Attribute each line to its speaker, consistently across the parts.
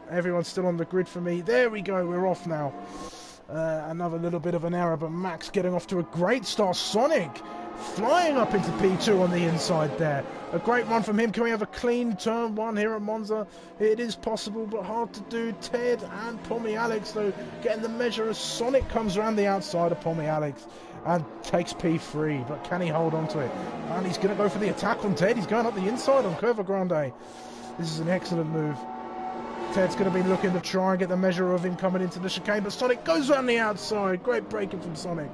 Speaker 1: Everyone's still on the grid for me. There we go, we're off now. Another little bit of an error, but Max getting off to a great start. Sonic flying up into P2 on the inside there. A great run from him. Can we have a clean turn one here at Monza? It is possible, but hard to do. Ted and Pommy Alex, though, getting the measure as Sonic comes around the outside of Pommy Alex and takes P3, but can he hold on to it? And he's going to go for the attack on Ted. He's going up the inside on Curva Grande. This is an excellent move. Ted's going to be looking to try and get the measure of him coming into the chicane, but Sonic goes around the outside. Great braking from Sonic.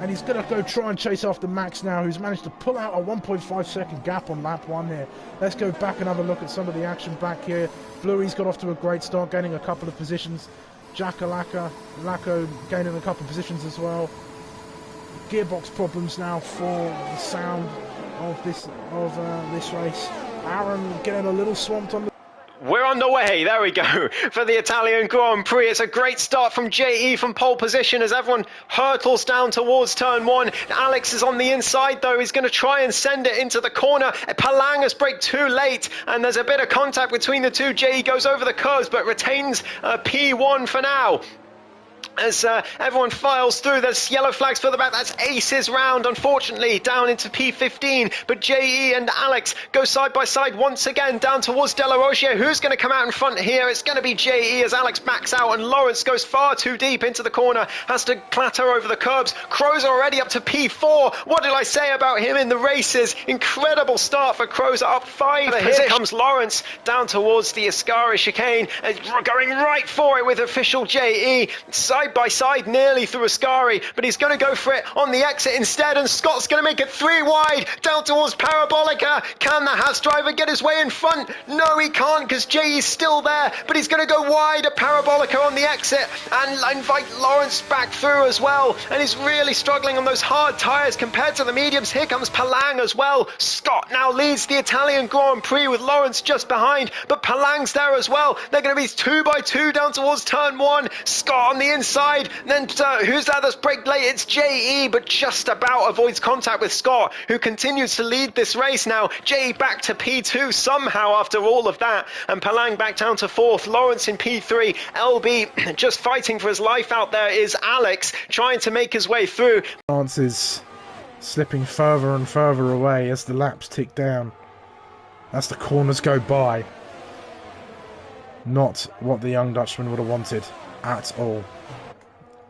Speaker 1: And he's going to go try and chase after Max now, who's managed to pull out a 1.5 second gap on lap 1 here. Let's go back and have a look at some of the action back here. Bluey's got off to a great start, gaining a couple of positions. Lacko gaining a couple of positions as well. Gearbox problems now for the sound of this race. Aaron getting a little swamped on the...
Speaker 2: We're on the way, there we go, for the Italian Grand Prix. It's a great start from JE from pole position as everyone hurtles down towards turn 1. Alex is on the inside though, he's going to try and send it into the corner. Palang has braked too late and there's a bit of contact between the two. JE goes over the curves but retains P1 for now. As everyone files through, there's yellow flags for the back. That's Ace's round, unfortunately, down into P15. But JE and Alex go side by side once again down towards De La Rogier. Who's going to come out in front here? It's going to be JE as Alex backs out and Lawrence goes far too deep into the corner. Has to clatter over the curbs. Crozer already up to P4. What did I say about him in the races? Incredible start for Crozer, up 5. Here comes Lawrence down towards the Ascari chicane. Going right for it with official JE. Side by side nearly through Ascari, but he's going to go for it on the exit instead, and Scott's going to make it 3 wide down towards Parabolica. Can the Haas driver get his way in front? No, he can't, because JE's still there, but he's going to go wide at Parabolica on the exit and invite Lawrence back through as well, and he's really struggling on those hard tyres compared to the mediums. Here comes Palang as well. Scott now leads the Italian Grand Prix with Lawrence just behind, but Palang's there as well. They're going to be 2 by 2 down towards turn 1. Scott on the inside. Then who's that that's braked late? It's JE, but just about avoids contact with Scott, who continues to lead this race now. JE back to P2 somehow after all of that, and Palang back down to 4th. Lawrence in P3. LB just fighting for his life out there is Alex, trying to make his way through.
Speaker 1: Lawrence is slipping further and further away as the laps tick down, as the corners go by. Not what the young Dutchman would have wanted at all.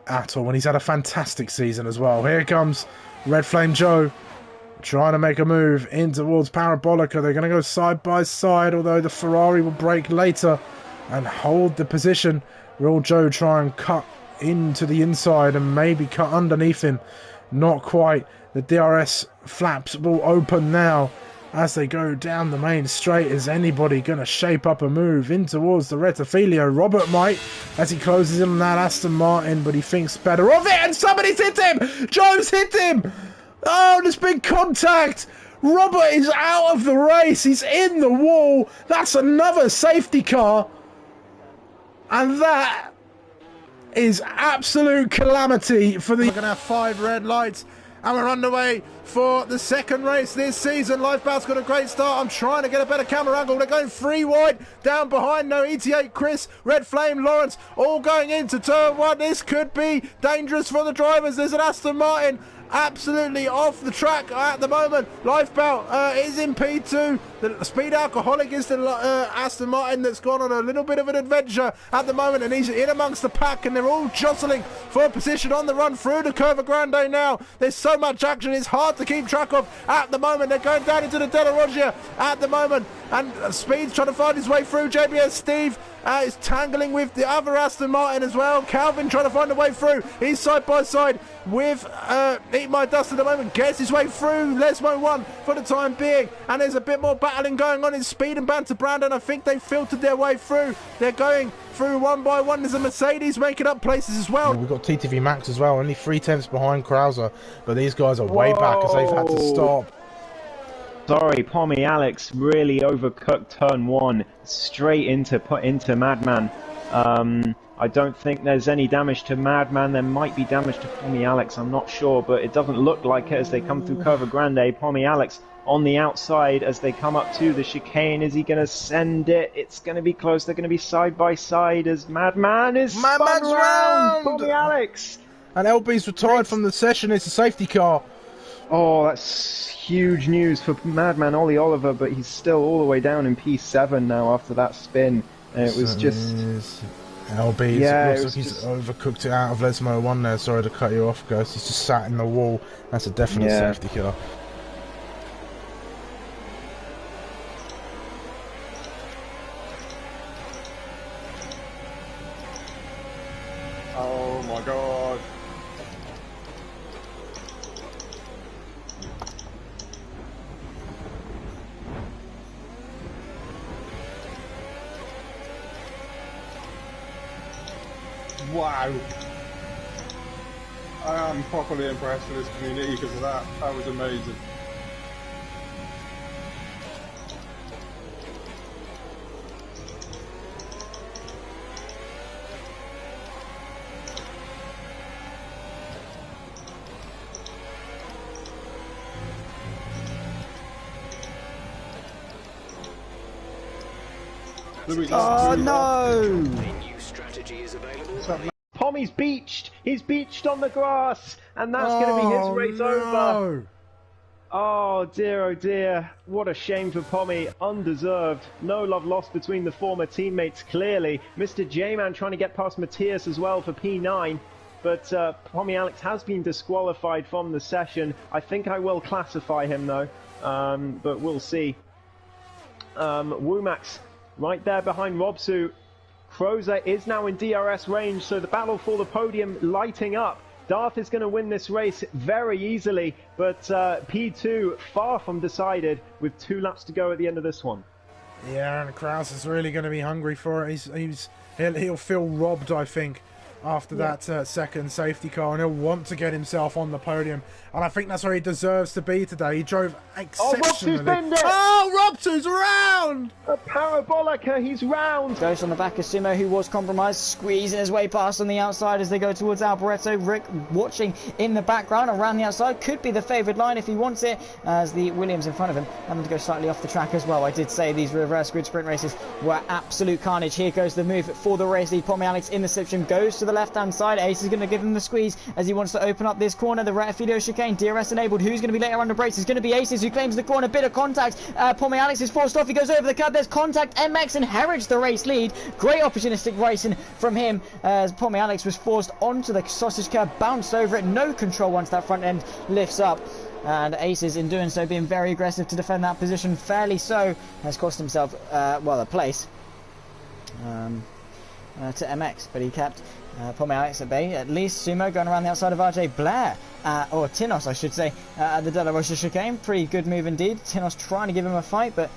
Speaker 1: And he's had a fantastic season as well. Here comes Red Flame Joe trying to make a move in towards Parabolica. They're going to go side by side, although the Ferrari will brake later and hold the position. Will Joe try and cut into the inside and maybe cut underneath him? Not quite. The DRS flaps will open now as they go down the main straight. Is anybody going to shape up a move in towards the Rettifilio? Robert might, as he closes in on that Aston Martin, but he thinks better of it, and somebody's hit him! Joe's hit him! Oh, there's been contact! Robert is out of the race, he's in the wall. That's another safety car, and that is absolute calamity for the... We're going to have 5 red lights, and we're underway for the second race this season. Lifeboat's got a great start. I'm trying to get a better camera angle. They're going 3 wide down behind. No ET8 Chris, Red Flame, Lawrence, all going into turn 1. This could be dangerous for the drivers. There's an Aston Martin absolutely off the track at the moment. Lifeboat is in P2. The Speed Alcoholic is the Aston Martin that's gone on a little bit of an adventure at the moment, and he's in amongst the pack, and they're all jostling for position on the run through the Curva Grande now. There's so much action, it's hard to keep track of at the moment. They're going down into the De La Rogier at the moment, and Speed's trying to find his way through. JBS Steve is tangling with the other Aston Martin as well. Calvin trying to find a way through. He's side by side with Eat My Dust at the moment. Gets his way through. Lesmo 1 for the time being. And there's a bit more battling going on in Speed and Banter Brandon. I think they filtered their way through. They're going through one by one. There's a Mercedes making up places as well. We've got TTV Max as well. Only 3/10 behind Krauser. But these guys are way back as they've had to stop.
Speaker 3: Sorry, Pommy Alex really overcooked turn 1 straight into Madman. I don't think there's any damage to Madman. There might be damage to Pommy Alex, I'm not sure, but it doesn't look like it as they come through Curva Grande. Pommy Alex on the outside as they come up to the chicane. Is he going to send it? It's going to be close. They're going to be side by side as Madman is spun round. Tommy Alex.
Speaker 1: And LB's retired from the session. It's a safety car.
Speaker 3: Oh, that's huge news for Madman Ollie Oliver, but he's still all the way down in P7 now after that spin. And it was just...
Speaker 1: LB,
Speaker 3: yeah,
Speaker 1: looks like he's overcooked it out of Lesmo 1 there. Sorry to cut you off, Ghost. He's just sat in the wall. That's a definite safety car.
Speaker 4: Oh my god. Wow. I am properly impressed with this community because of that. That was amazing.
Speaker 5: Oh no!
Speaker 3: Pommy's beached! He's beached on the grass! And that's going to be his race over! Oh dear, what a shame for Pommy, undeserved. No love lost between the former teammates clearly. Mr. J-Man trying to get past Matthias as well for P9. But Pommy Alex has been disqualified from the session. I think I will classify him though, but we'll see. Wumax right there behind Robsu. Crozer is now in DRS range, so the battle for the podium lighting up. Darth is going to win this race very easily, but P2 far from decided with 2 laps to go at the end of this one.
Speaker 1: Yeah, and Kraus is really going to be hungry for it. He'll feel robbed, I think, after that second safety car, and he'll want to get himself on the podium. And I think that's where he deserves to be today. He drove exceptionally.
Speaker 3: Oh, Robsu's been there!
Speaker 1: Oh, Robsu's around!
Speaker 3: A parabolica, he's round!
Speaker 5: Goes on the back of Sumo, who was compromised, squeezing his way past on the outside as they go towards Alboreto. Rick watching in the background around the outside, could be the favoured line if he wants it, as the Williams in front of him having to go slightly off the track as well. I did say these reverse grid sprint races were absolute carnage. Here goes the move for the race lead. Pommy Alex in the slipstream goes to the left-hand side. Ace is going to give him the squeeze as he wants to open up this corner. The Retifido chicane, DRS enabled. Who's going to be later under brakes? It's going to be Aces who claims the corner. Bit of contact. Pommy Alex is forced off. He goes over the curb. There's contact. MX inherits the race lead. Great opportunistic racing from him as Pommy Alex was forced onto the sausage curb, bounced over it. No control once that front end lifts up. And Aces, in doing so, being very aggressive to defend that position, fairly so, has cost himself, a place to MX, but he kept Pommy Alex at bay. At least Sumo going around the outside of RJ Blair, or Tinos I should say, at the De La Rocha chicane. Pretty good move indeed. Tinos trying to give him a fight, but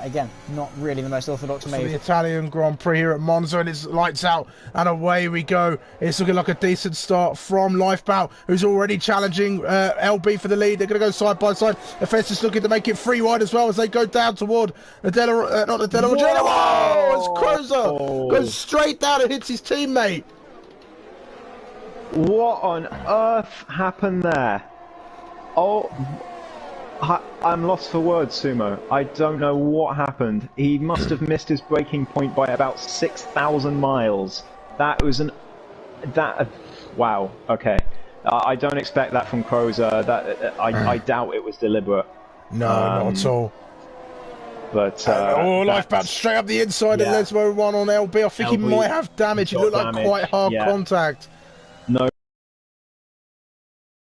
Speaker 5: again, not really the most orthodox move.
Speaker 1: The Italian Grand Prix here at Monza, and it's lights out and away we go. It's looking like a decent start from Lifebout, who's already challenging LB for the lead. They're going to go side by side. Offense is looking to make it free wide as well as they go down toward the not the De La Rocha. Whoa! It's Crozer goes straight down and hits his teammate.
Speaker 3: What on earth happened there? Oh, I'm lost for words, Sumo. I don't know what happened. He must have missed his braking point by about 6,000 miles. That was wow. Okay, I don't expect that from Crozer. I doubt it was deliberate.
Speaker 1: No, not at all.
Speaker 3: But
Speaker 1: Lifebound straight up the inside of Lesmo 1 on LB. I think he might have damage. It looked like quite hard contact.